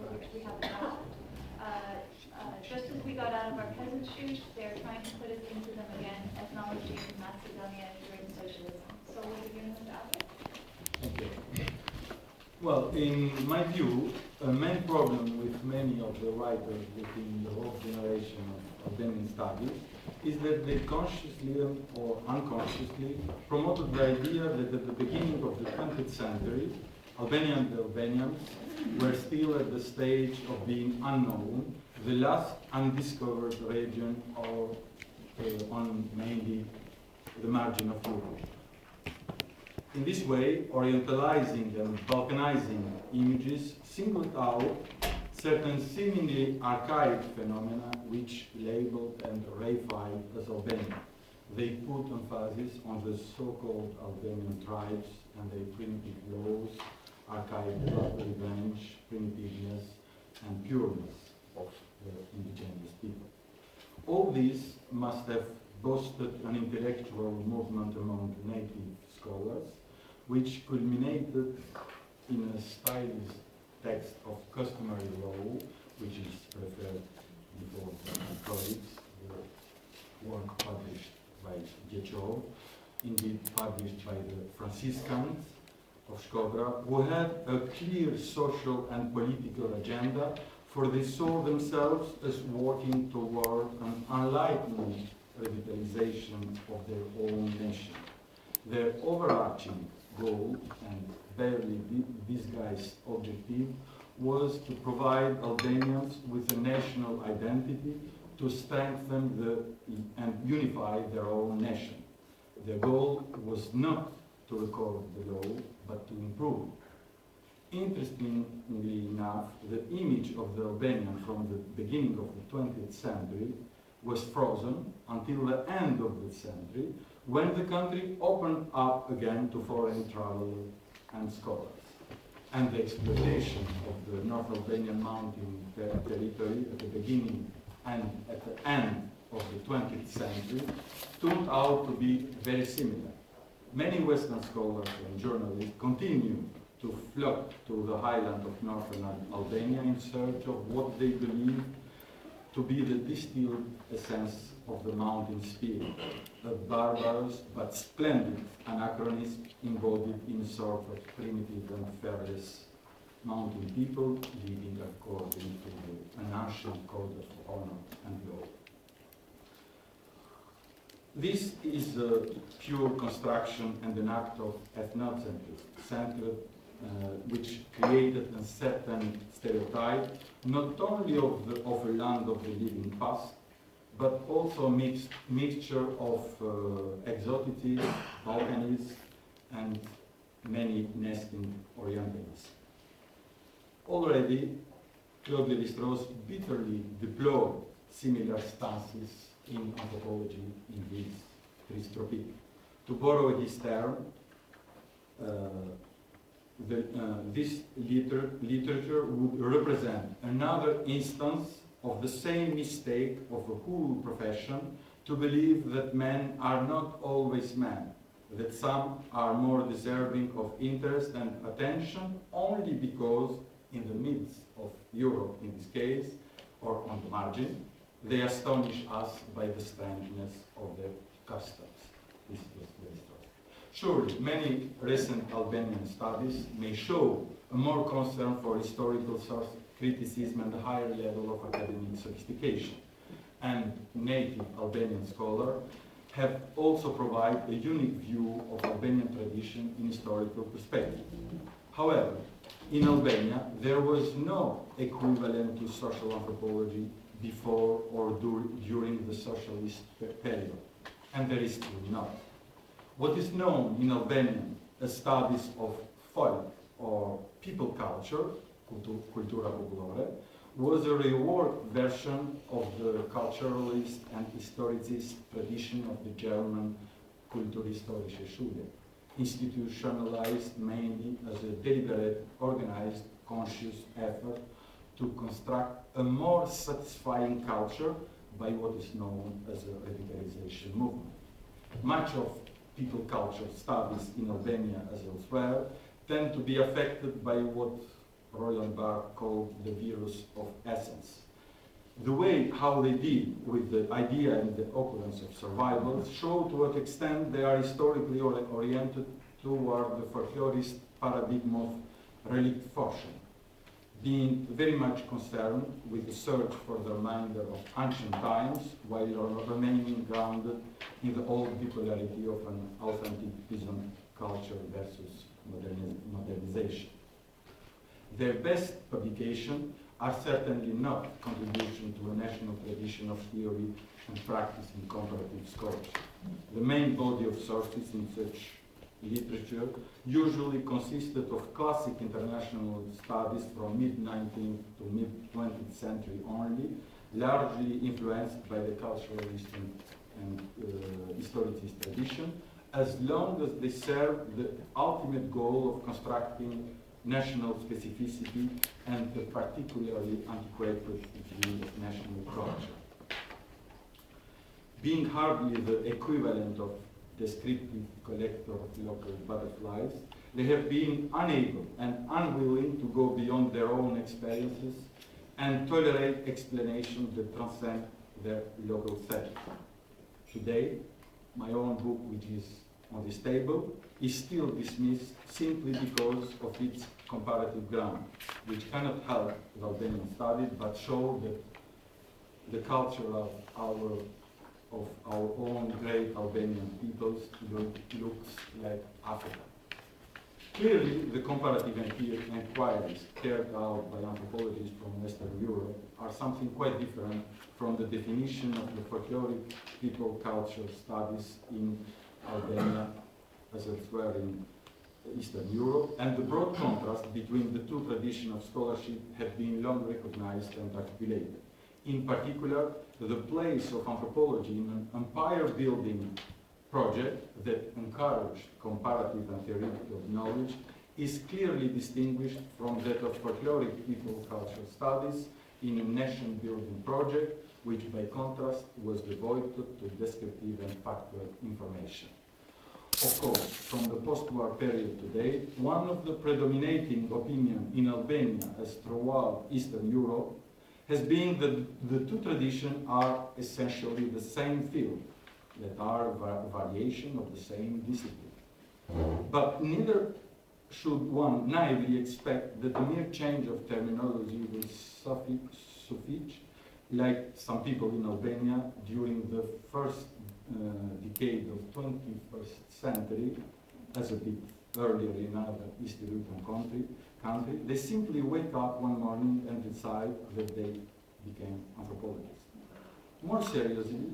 for which we have a draft. Just as we got out of our peasant shoes, they're trying to put us into them again, ethnology in Macedonia during socialism. So what are you going to about it? Okay. Well, in my view, a main problem with many of the writers within the whole generation of Albanian studies is that they consciously or unconsciously promoted the idea that at the beginning of the 20th century, Albanians were still at the stage of being unknown, the last undiscovered region on mainly the margin of Europe. In this way, Orientalizing and Balkanizing images singled out certain seemingly archaic phenomena which labeled and reified as Albanian. They put emphasis on the so-called Albanian tribes and their primitive laws, archaic revenge, primitiveness, and pureness of the indigenous people. All these must have boosted an intellectual movement among native scholars, which culminated in a stylized text of customary law, which is referred before by my colleagues, the work published by Doja, indeed published by the Franciscans of Shkodra, who had a clear social and political agenda, for they saw themselves as working toward an enlightened revitalization of their own nation. Their overarching goal and barely disguised objective was to provide Albanians with a national identity to strengthen and unify their own nation. Their goal was not to record the law, but to improve. Interestingly enough, the image of the Albanian from the beginning of the 20th century was frozen until the end of the century, when the country opened up again to foreign travelers and scholars. And the exploitation of the North Albanian mountain territory at the beginning and at the end of the 20th century turned out to be very similar. Many Western scholars and journalists continue to flock to the highland of northern Albania in search of what they believe to be the distilled essence of the mountain spirit, a barbarous but splendid anachronism embodied in a sort of primitive and fearless mountain people living according to an ancient code of honor and law. This is a pure construction and an act of ethnocentrism, which created a certain stereotype, not only of a land of the living past, but also a mixture of exoticism, Balkanism, and many nesting Orientalism. Already, Claude Lévi-Strauss bitterly deplored similar stances in anthropology in his Tristropique. To borrow his term, this literature would represent another instance of the same mistake of a whole profession to believe that men are not always men, that some are more deserving of interest and attention only because in the midst of Europe in this case, or on the margin, they astonish us by the strangeness of their customs. This was very strong. Surely, many recent Albanian studies may show a more concern for historical source criticism and a higher level of academic sophistication. And native Albanian scholars have also provided a unique view of Albanian tradition in historical perspective. However, in Albania, there was no equivalent to social anthropology before or during the socialist period, and there is still not. What is known in Albanian as studies of folk or people culture, cultura popolare, was a reworked version of the culturalist and historicist tradition of the German Kulturhistorische Schule, institutionalized mainly as a deliberate, organized, conscious effort to construct a more satisfying culture by what is known as a revitalization movement. Much of people culture studies in Albania as elsewhere tend to be affected by what Roland Barthes called the virus of essence. The way how they deal with the idea and the occurrence of survival show to what extent they are historically oriented toward the folklorist paradigm of relict fortune, being very much concerned with the search for the reminder of ancient times while remaining grounded in the old bipolarity of an authentic peasant culture versus modernization. Their best publication are certainly not contribution to a national tradition of theory and practice in comparative scholarship. The main body of sources in such literature usually consisted of classic international studies from mid-19th to mid-20th century only, largely influenced by the culturalist and historicist tradition, as long as they serve the ultimate goal of constructing national specificity and a particularly antiquated view of national culture. Being hardly the equivalent of descriptive collector of local butterflies, they have been unable and unwilling to go beyond their own experiences and tolerate explanations that transcend their local setting. Today, my own book, which is on this table, is still dismissed simply because of its comparative ground, which cannot help the Albanian study but show that the culture of our own great Albanian peoples looks like Africa. Clearly, the comparative inquiries carried out by anthropologists from Western Europe are something quite different from the definition of the folkloric people culture studies in Albania as elsewhere in Eastern Europe, and the broad contrast between the two traditions of scholarship have been long recognized and articulated. In particular, the place of anthropology in an empire-building project that encouraged comparative and theoretical knowledge is clearly distinguished from that of folkloric people culture studies in a nation-building project, which by contrast was devoid to descriptive and factual information. Of course, from the post-war period today, one of the predominating opinions in Albania as throughout Eastern Europe has been that the two traditions are essentially the same field, that are variation of the same discipline. But neither should one naively expect that the mere change of terminology will suffice, like some people in Albania during the first decade of 21st century, as a bit earlier in other East European country, they simply wake up one morning and decide that they became anthropologists. More seriously,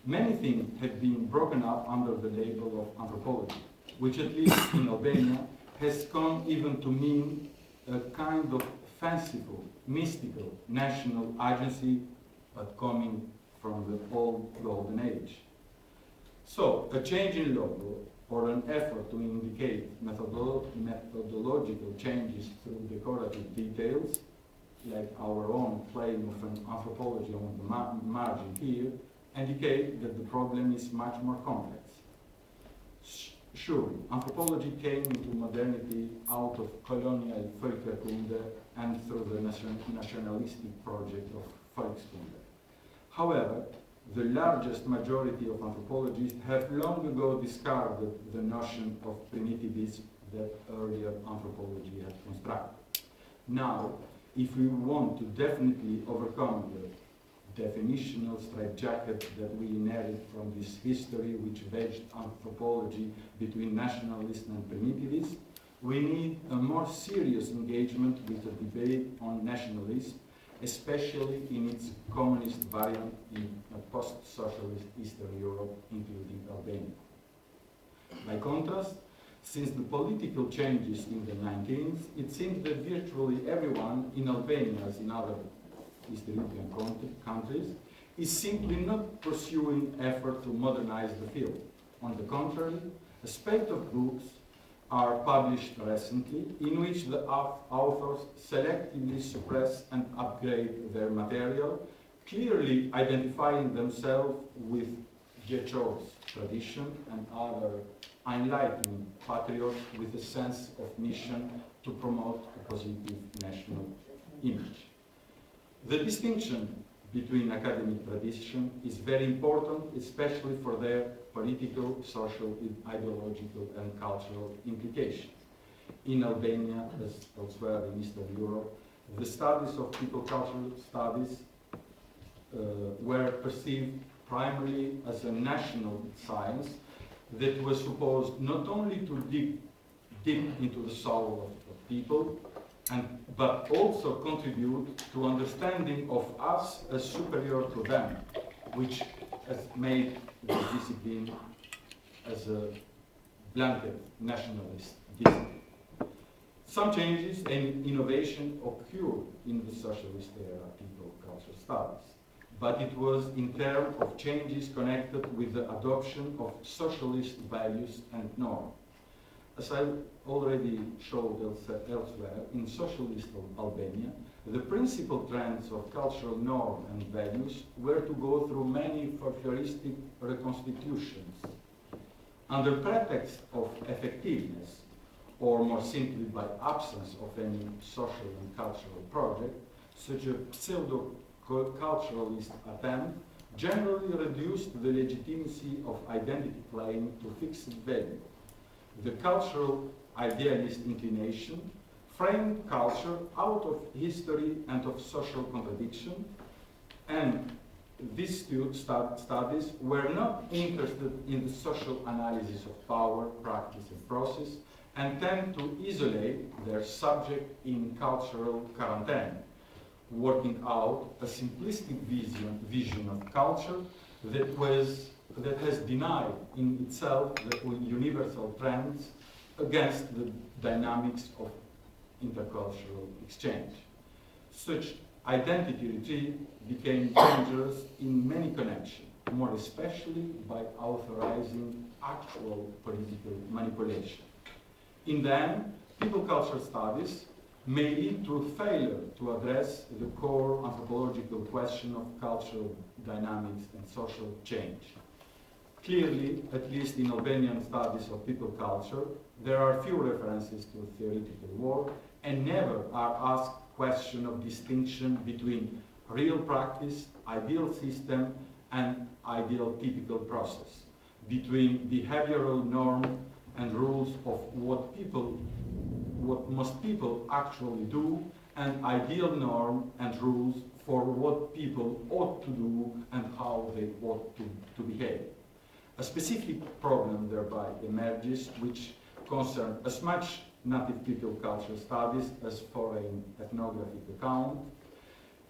many things have been broken up under the label of anthropology, which at least in Albania has come even to mean a kind of fanciful, mystical national agency, but coming from the old golden age. So, a change in logo or an effort to indicate methodological changes through decorative details, like our own claim of an anthropology on the margin here, indicate that the problem is much more complex. Surely, anthropology came into modernity out of colonial Folkkunde and through the nationalistic project of Volkskunde. However, the largest majority of anthropologists have long ago discarded the notion of primitivism that earlier anthropology had constructed. Now, if we want to definitely overcome the definitional straitjacket that we inherit from this history which wedged anthropology between nationalism and primitivism, we need a more serious engagement with the debate on nationalism, especially in its communist variant in a post-socialist Eastern Europe, including Albania. By contrast, since the political changes in the 19th, it seems that virtually everyone in Albania, as in other East European countries, is simply not pursuing effort to modernize the field. On the contrary, a spate of books are published recently in which the authors selectively suppress and upgrade their material, clearly identifying themselves with Ječov's tradition and other enlightened patriots with a sense of mission to promote a positive national image. The distinction between academic tradition is very important, especially for their political, social, ideological, and cultural implications. In Albania, as elsewhere in Eastern Europe, the studies of people cultural studies were perceived primarily as a national science that was supposed not only to dig deep into the soul of people, but also contribute to understanding of us as superior to them, which has made this discipline as a blanket nationalist discipline. Some changes and innovation occurred in the socialist era people culture studies, but it was in terms of changes connected with the adoption of socialist values and norms. As I already showed elsewhere, in socialist Albania, the principal trends of cultural norms and values were to go through many folkloristic reconstitutions. Under pretext of effectiveness, or more simply by absence of any social and cultural project, such a pseudo-culturalist attempt generally reduced the legitimacy of identity claim to fixed value. The cultural idealist inclination framed culture out of history and of social contradiction, and these studies were not interested in the social analysis of power, practice, and process, and tend to isolate their subject in cultural quarantine, working out a simplistic vision of culture that has denied in itself the universal trends against the dynamics of intercultural exchange. Such identity retreat became dangerous in many connections, more especially by authorizing actual political manipulation. In the end, people culture studies may lead to a failure to address the core anthropological question of cultural dynamics and social change. Clearly, at least in Albanian studies of people culture, there are few references to theoretical work, and never are asked questions of distinction between real practice, ideal system, and ideal typical process, between behavioral norm and rules of what most people actually do, and ideal norm and rules for what people ought to do and how they ought to behave. A specific problem thereby emerges, which concerns as much native people culture studies as foreign ethnographic account.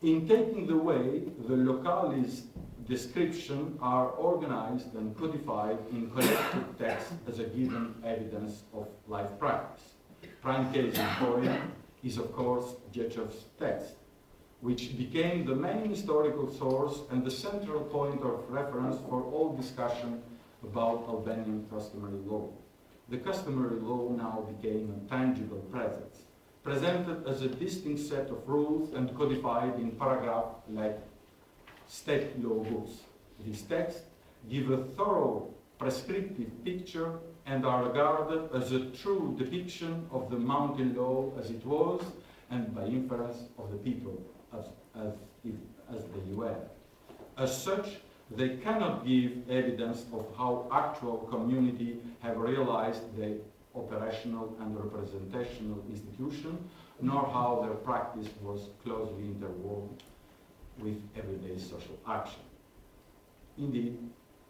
In taking the way, the localist descriptions are organized and codified in collected text as a given evidence of life practice. Prime case in Korea is, of course, Jechev's text, which became the main historical source and the central point of reference for all discussion about Albanian customary law. The customary law now became a tangible presence, presented as a distinct set of rules and codified in paragraphs like state law books. These texts give a thorough prescriptive picture and are regarded as a true depiction of the mountain law as it was, and by inference of the people as they were. As such, they cannot give evidence of how actual community have realized the operational and representational institution, nor how their practice was closely interwoven with everyday social action. Indeed,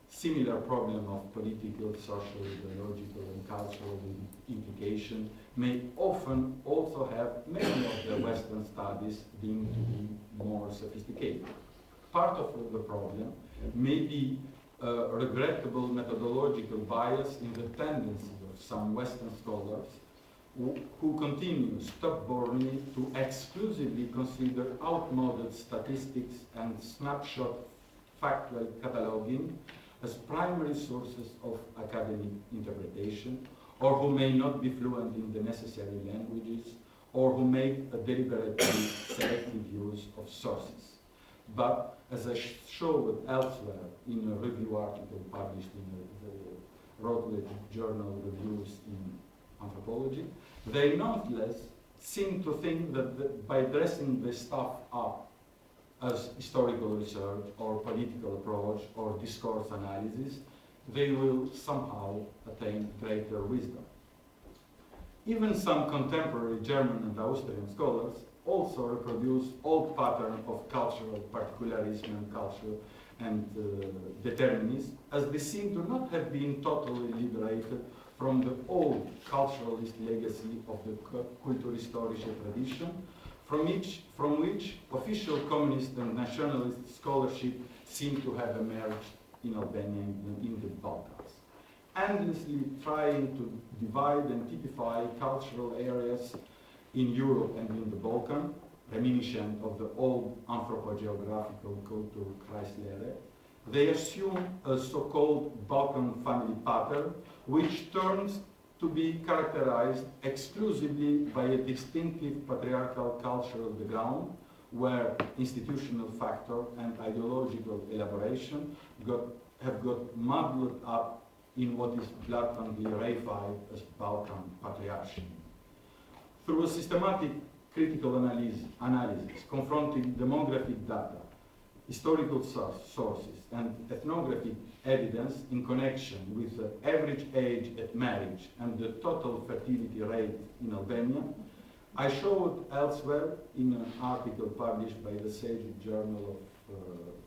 similar problem of political, social, ideological, and cultural implication may often also have many of the Western studies deemed to be more sophisticated. Part of the problem may be a regrettable methodological bias in the tendency of some Western scholars who continue stubbornly to exclusively consider outmoded statistics and snapshot factual cataloging as primary sources of academic interpretation, or who may not be fluent in the necessary languages, or who make a deliberately selective use of sources. But as I showed elsewhere in a review article published in the Routledge Journal Reviews in anthropology, they nonetheless seem to think that by dressing the stuff up as historical research or political approach or discourse analysis, they will somehow attain greater wisdom. Even some contemporary German and Austrian scholars also reproduce old pattern of cultural particularism and culture and determinism, as they seem to not have been totally liberated from the old culturalist legacy of the Kulturhistorische tradition, from which official communist and nationalist scholarship seem to have emerged in Albania and in the Balkans, endlessly trying to divide and typify cultural areas in Europe and in the Balkans, reminiscent of the old anthropogeographical Kulturkreislehre. They assume a so-called Balkan family pattern, which turns to be characterized exclusively by a distinctive patriarchal culture of the ground, where institutional factor and ideological elaboration have got muddled up in what is blatantly reified as Balkan patriarchy. Through a systematic critical analysis confronting demographic data, historical sources, and ethnographic evidence in connection with the average age at marriage and the total fertility rate in Albania, I showed elsewhere in an article published by the Sage Journal of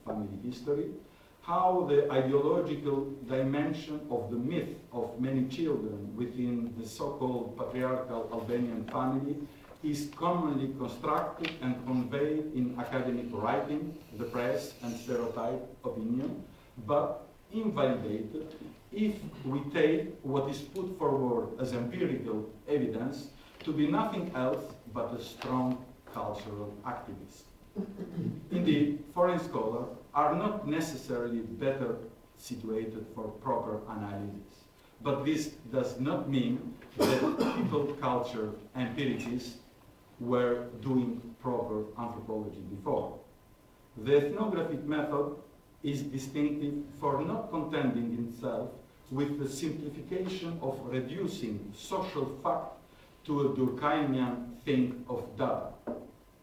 Family History how the ideological dimension of the myth of many children within the so-called patriarchal Albanian family is commonly constructed and conveyed in academic writing, the press, and stereotype opinion, but invalidated if we take what is put forward as empirical evidence to be nothing else but a strong cultural activist. Indeed, foreign scholars are not necessarily better situated for proper analysis, but this does not mean that people culture empiricists were doing proper anthropology before. The ethnographic method is distinctive for not contenting itself with the simplification of reducing social fact to a Durkheimian thing of data,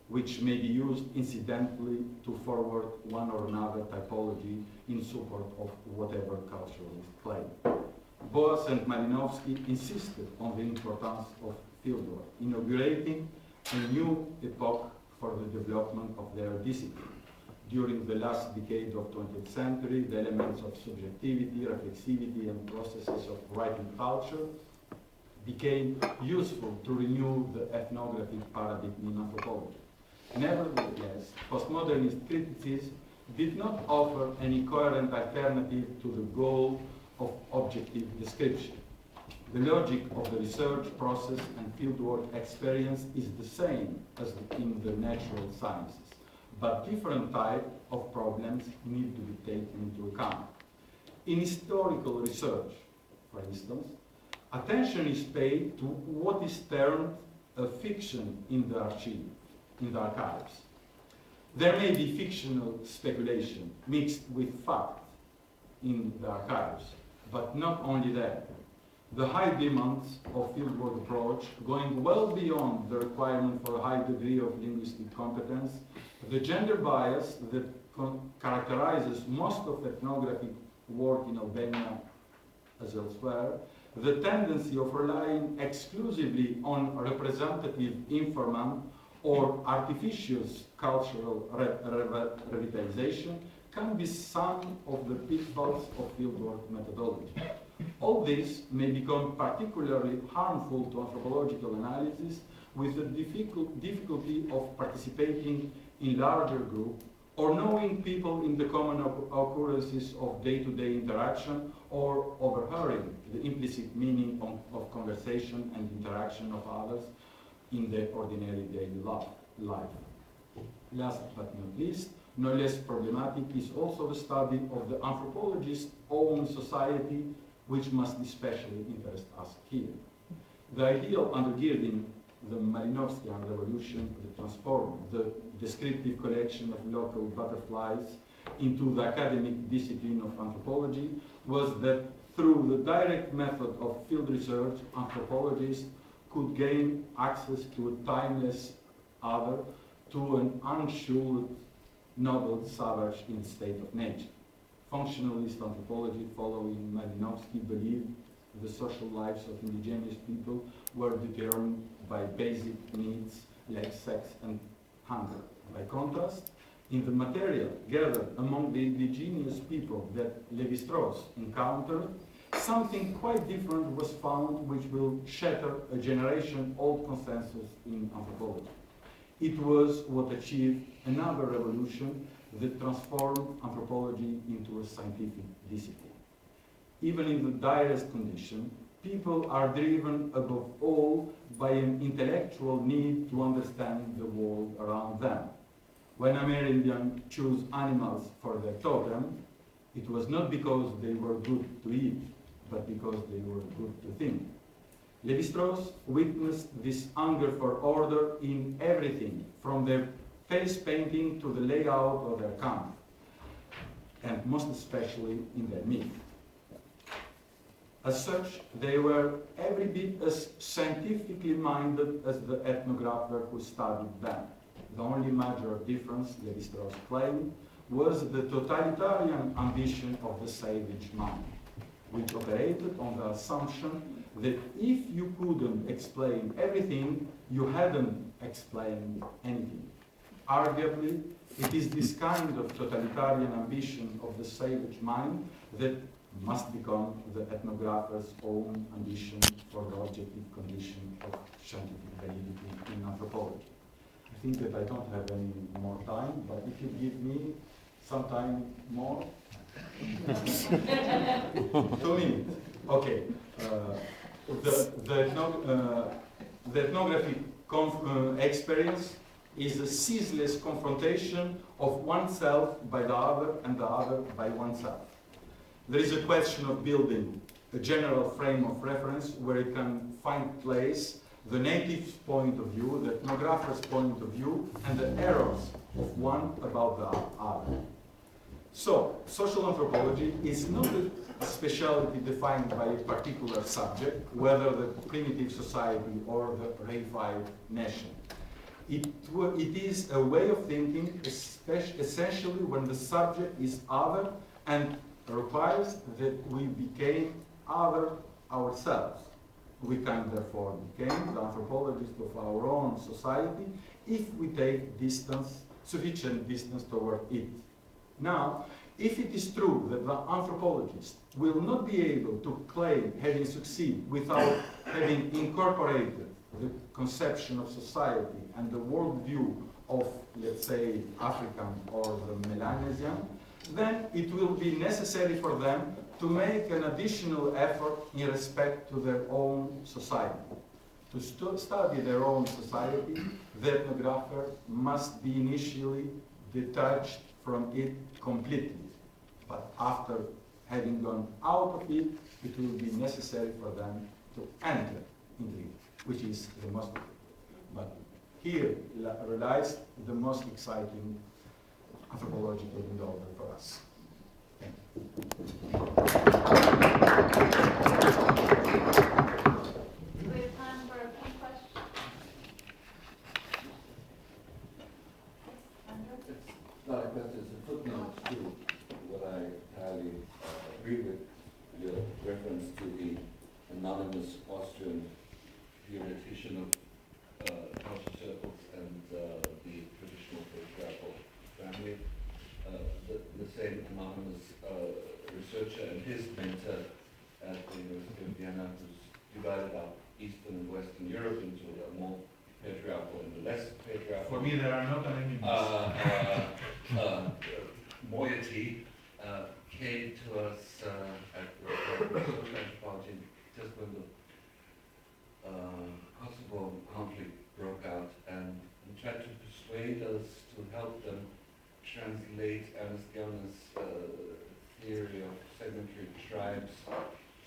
which may be used incidentally to forward one or another typology in support of whatever culturalist claim. Boas and Malinowski insisted on the importance of fieldwork, inaugurating a new epoch for the development of their discipline. During the last decade of 20th century, the elements of subjectivity, reflexivity, and processes of writing culture became useful to renew the ethnographic paradigm in anthropology. Nevertheless, postmodernist criticism did not offer any coherent alternative to the goal of objective description. The logic of the research process and fieldwork experience is the same as in the natural sciences, but different types of problems need to be taken into account. In historical research, for instance, attention is paid to what is termed a fiction in the archives. There may be fictional speculation mixed with fact in the archives, but not only that. The high demands of fieldwork approach, going well beyond the requirement for a high degree of linguistic competence, the gender bias that characterizes most of ethnographic work in Albania as elsewhere, the tendency of relying exclusively on representative informant or artificious cultural revitalization can be some of the pitfalls of fieldwork methodology. All this may become particularly harmful to anthropological analysis with the difficulty of participating in larger groups or knowing people in the common occurrences of day-to-day interaction or overhearing the implicit meaning of conversation and interaction of others in their ordinary daily life. Last but not least, no less problematic is also the study of the anthropologist's own society, which must especially interest us here. The ideal undergirding the Malinowskian revolution, the transform the descriptive collection of local butterflies into the academic discipline of anthropology, was that through the direct method of field research, anthropologists could gain access to a timeless other, to an unshuled, noble savage in state of nature. Functionalist anthropology, following Malinowski, believed the social lives of indigenous people were determined by basic needs like sex and hunger. By contrast, in the material gathered among the indigenous people that Lévi-Strauss encountered, something quite different was found which will shatter a generation-old consensus in anthropology. It was what achieved another revolution that transformed anthropology into a scientific discipline. Even in the direst condition, people are driven above all by an intellectual need to understand the world around them. When Amerindians chose animals for their totem, it was not because they were good to eat, but because they were good to think. Lévi-Strauss witnessed this hunger for order in everything, from their face painting to the layout of their camp, and most especially in their myth. As such, they were every bit as scientifically minded as the ethnographer who studied them. The only major difference, Lévi-Strauss claimed, was the totalitarian ambition of the savage mind, which operated on the assumption that if you couldn't explain everything, you hadn't explained anything. Arguably, it is this kind of totalitarian ambition of the savage mind that must become the ethnographer's own ambition for the objective condition of scientific validity in anthropology. I think that I don't have any more time, but if you give me some time more. 2 minutes. Okay. The ethnographic experience is a ceaseless confrontation of oneself by the other and the other by oneself. There is a question of building a general frame of reference where it can find place the native's point of view, the ethnographer's point of view, and the errors of one about the other. So, social anthropology is not a specialty defined by a particular subject, whether the primitive society or the reified nation. It is a way of thinking, essentially when the subject is other and requires that we became other ourselves. We can therefore become the anthropologist of our own society if we take distance, sufficient distance toward it. Now, if it is true that the anthropologist will not be able to claim having succeeded without having incorporated the conception of society and the worldview of, let's say, African or the Melanesian, then it will be necessary for them to make an additional effort in respect to their own society. To study their own society, the ethnographer must be initially detached from it completely. But after having gone out of it, it will be necessary for them to enter into it, which is the most difficult. But here relies the most exciting anthropological endeavor for us. Thank you. We have time for a few questions. Not a question, it's a footnote to what I highly agree with, your reference to the anonymous Austrian theoretician of culture circles and the traditional patriarchal family. The same anonymous researcher and his mentor at the University of Vienna, who's divided up Eastern and Western Europe into a more patriarchal and the less patriarchal. For me, there are not enemies. Moiety came to us at the social anthropology just when the Kosovo conflict broke out, and tried to persuade us to help them translate Ernest Gellner's theory of sedentary tribes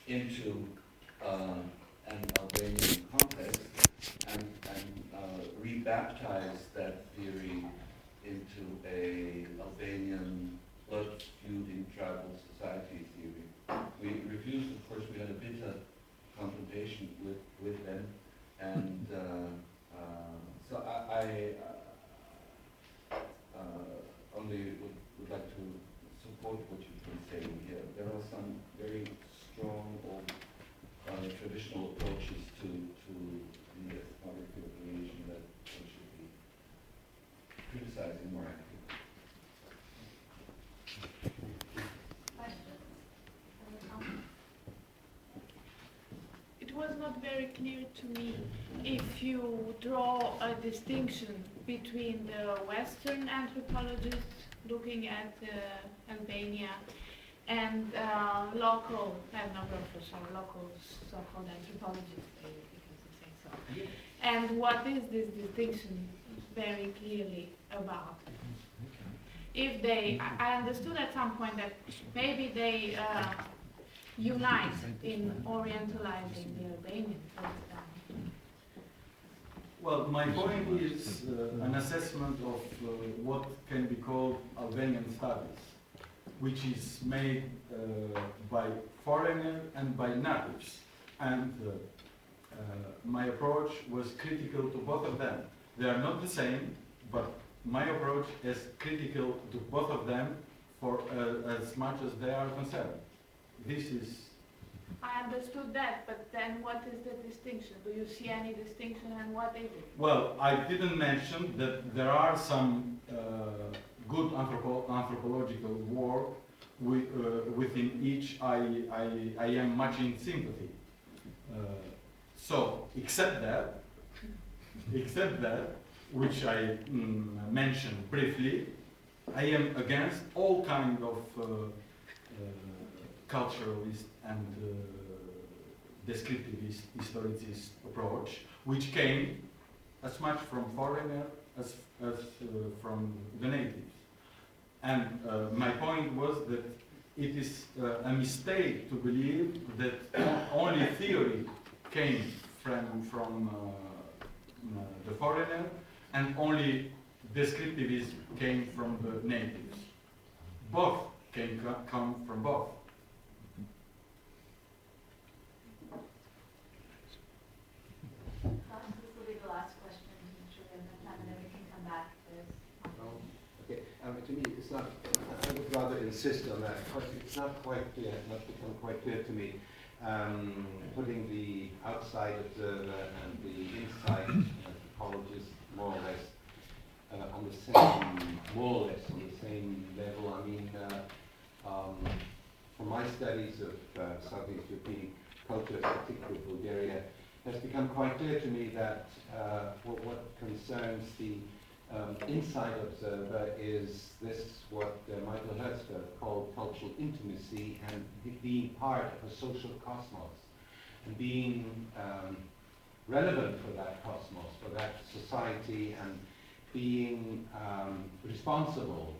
into an Albanian context, and rebaptize that theory into a Albanian blood-feuding tribal society theory. We refused, of support what you've been saying here. There are some very strong or traditional approaches to the ethnography of religion that one should be criticizing more actively. Questions? Other comments? It was not very clear to me if you draw a distinction between the Western anthropologists looking at Albania and local ethnographers or local so-called anthropologists, because they say so. And what is this distinction very clearly about? If they, I understood at some point that maybe they unite in orientalizing the Albanian, for example. Well, my point is an assessment of what can be called Albanian studies, which is made by foreigners and by natives. And my approach was critical to both of them. They are not the same, but my approach is critical to both of them for as much as they are concerned. This is... I understood that, but then what is the distinction? Do you see any distinction, and what is it? Well, I didn't mention that there are some good anthropological work within each I am much in sympathy. So, except that, which I mentioned briefly, I am against all kind of culturalist and descriptivist historicist approach, which came as much from foreigner as from the natives. And my point was that it is a mistake to believe that only theory came from the foreigner and only descriptivism came from the natives. Both can come from both. This will be the last question. I'm sure we have enough time, and then we can come back to this. Okay, to me, it's not, I would rather insist on that, because it's not quite clear, not become quite clear to me, putting the outside observer and the inside anthropologist more or less on the same level. I mean, from my studies of Southeast European culture, particularly Bulgaria, it has become quite clear to me that what concerns the inside observer is this, what Michael Hertzberg called cultural intimacy, and being part of a social cosmos, and being relevant for that cosmos, for that society, and being responsible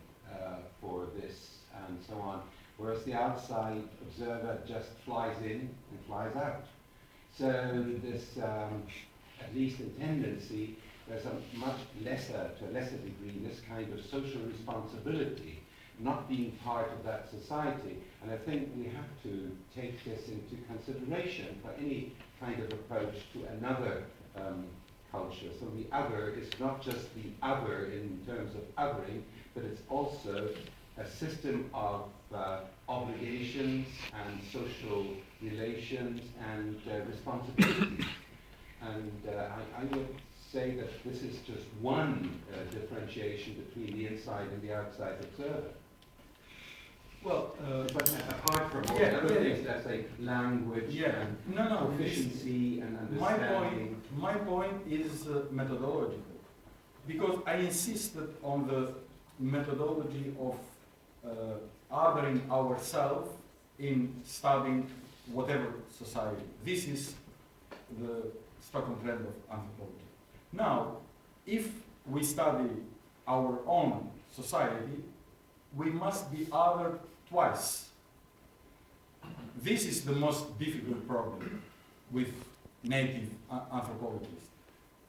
for this, and so on. Whereas the outside observer just flies in and flies out. So this, at least in tendency, there's a much lesser, to a lesser degree, this kind of social responsibility, not being part of that society. And I think we have to take this into consideration for any kind of approach to another culture. So the other is not just the other in terms of othering, but it's also a system of obligations and social relations and responsibilities. And I would say that this is just one differentiation between the inside and the outside observer. Well, but apart from all the other things, let's say language and proficiency and understanding. My point is methodological, because I insisted on the methodology of othering ourselves in studying whatever society. This is the Stockholm trend of anthropology. Now, if we study our own society, we must be othered twice. This is the most difficult problem with native anthropologists.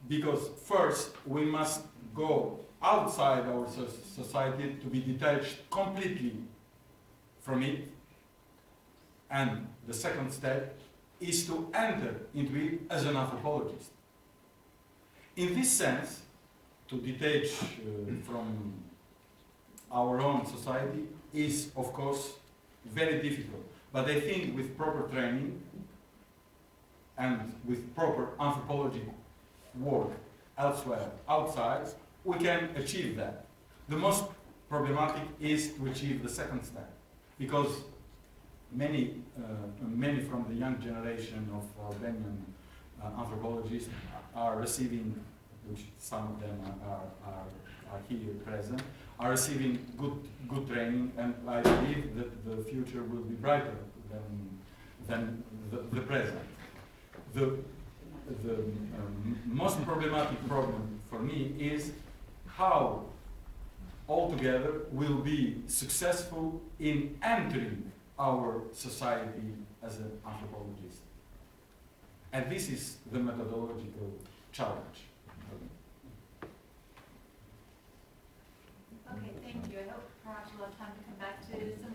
Because first, we must go outside our society to be detached completely from it. And the second step is to enter into it as an anthropologist. In this sense, to detach from our own society is, of course, very difficult. But I think with proper training and with proper anthropology work elsewhere, outside, we can achieve that. The most problematic is to achieve the second step, because many from the young generation of Albanian anthropologists are receiving, which some of them are here present, are receiving good training, and I believe that the future will be brighter than the present. The most problematic problem for me is how altogether will be successful in entering our society as an anthropologist. And this is the methodological challenge. Okay, thank you. I hope perhaps we'll have time to come back to some